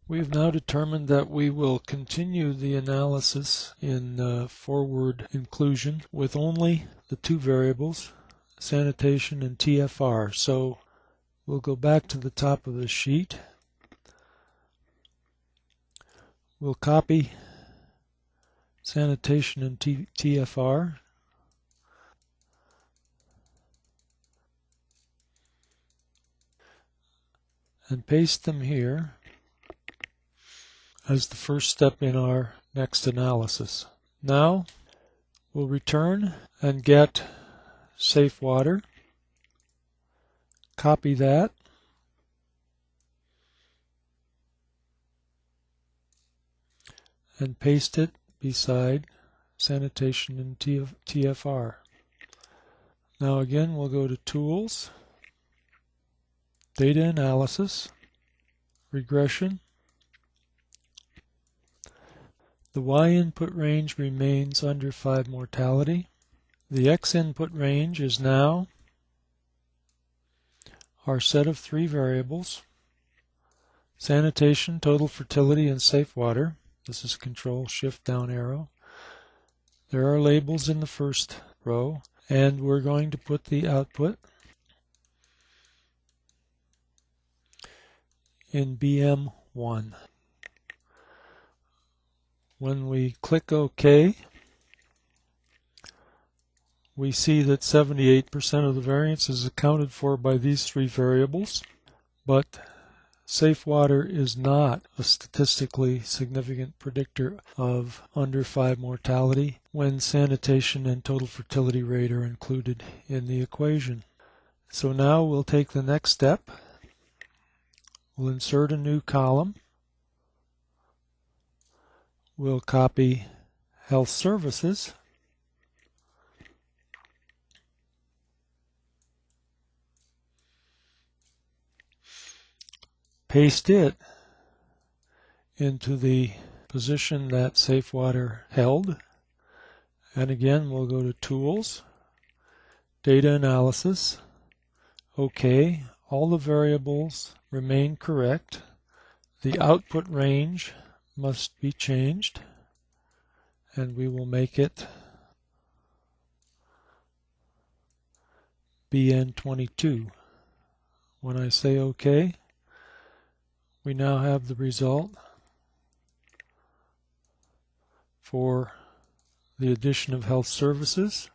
We've now determined that we will continue the analysis in forward inclusion with only the two variables, sanitation and TFR. So we'll go back to the top of the sheet. We'll copy sanitation and TFR. And paste them here as the first step in our next analysis. Now we'll return and get safe water, copy that, and paste it beside sanitation and TFR. Now again we'll go to Tools, Data Analysis, Regression. The Y input range remains under 5 mortality. The X input range is now our set of 3 variables: sanitation, total fertility, and safe water. This is Control Shift down arrow. There are labels in the first row, and we're going to put the output in BM1. When we click OK, we see that 78% of the variance is accounted for by these 3 variables, but safe water is not a statistically significant predictor of under 5 mortality when sanitation and total fertility rate are included in the equation. So now we'll take the next step. We'll insert a new column. We'll copy Health Services. Paste it into the position that safe water held. And again, we'll go to Tools, Data Analysis. OK, all the variables remain correct. The output range must be changed, and we will make it BN22. When I say OK, we now have the result for the addition of health services.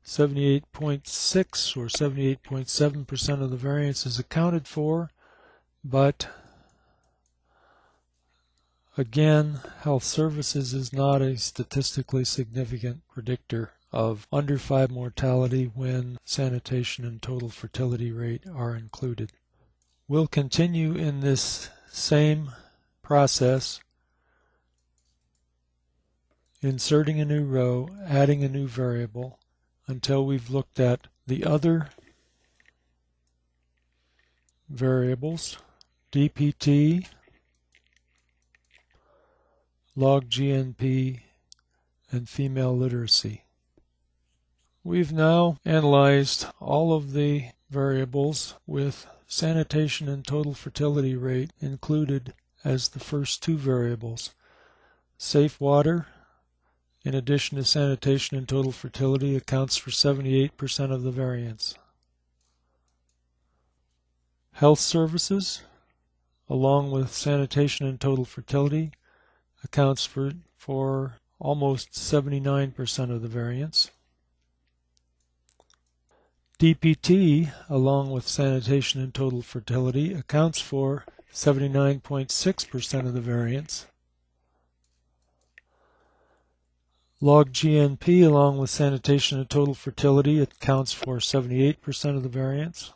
78.6 or 78.7% of the variance is accounted for, but again, health services is not a statistically significant predictor of under 5 mortality when sanitation and total fertility rate are included. We'll continue in this same process, inserting a new row, adding a new variable, until we've looked at the other variables, DPT, log GNP, and female literacy. We've now analyzed all of the variables with sanitation and total fertility rate included as the first 2 variables. Safe water, in addition to sanitation and total fertility, accounts for 78% of the variance. Health services, along with sanitation and total fertility, accounts for almost 79% of the variance. DPT, along with sanitation and total fertility, accounts for 79.6% of the variance. Log GNP, along with sanitation and total fertility, accounts for 78% of the variance.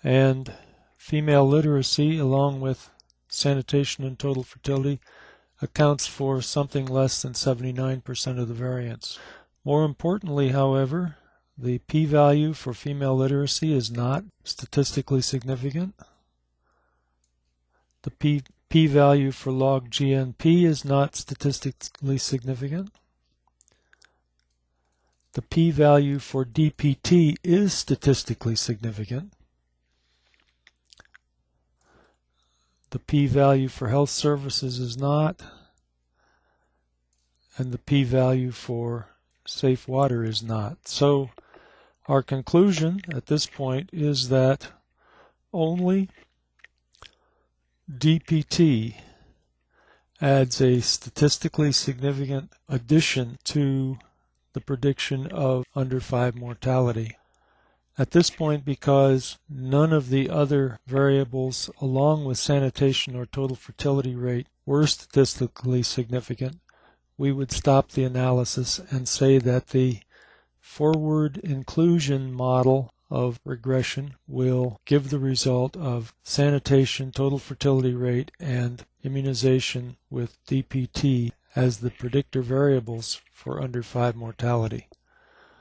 And female literacy, along with sanitation and total fertility, accounts for something less than 79% of the variance. More importantly, however, the p-value for female literacy is not statistically significant. The p-value for log GNP is not statistically significant. The p-value for DPT is statistically significant. the p-value for health services is not, and the p-value for safe water is not. So our conclusion at this point is that only DPT adds a statistically significant addition to the prediction of under 5 mortality. At this point, because none of the other variables along with sanitation or total fertility rate were statistically significant, we would stop the analysis and say that the forward inclusion model of regression will give the result of sanitation, total fertility rate, and immunization with DPT as the predictor variables for under 5 mortality.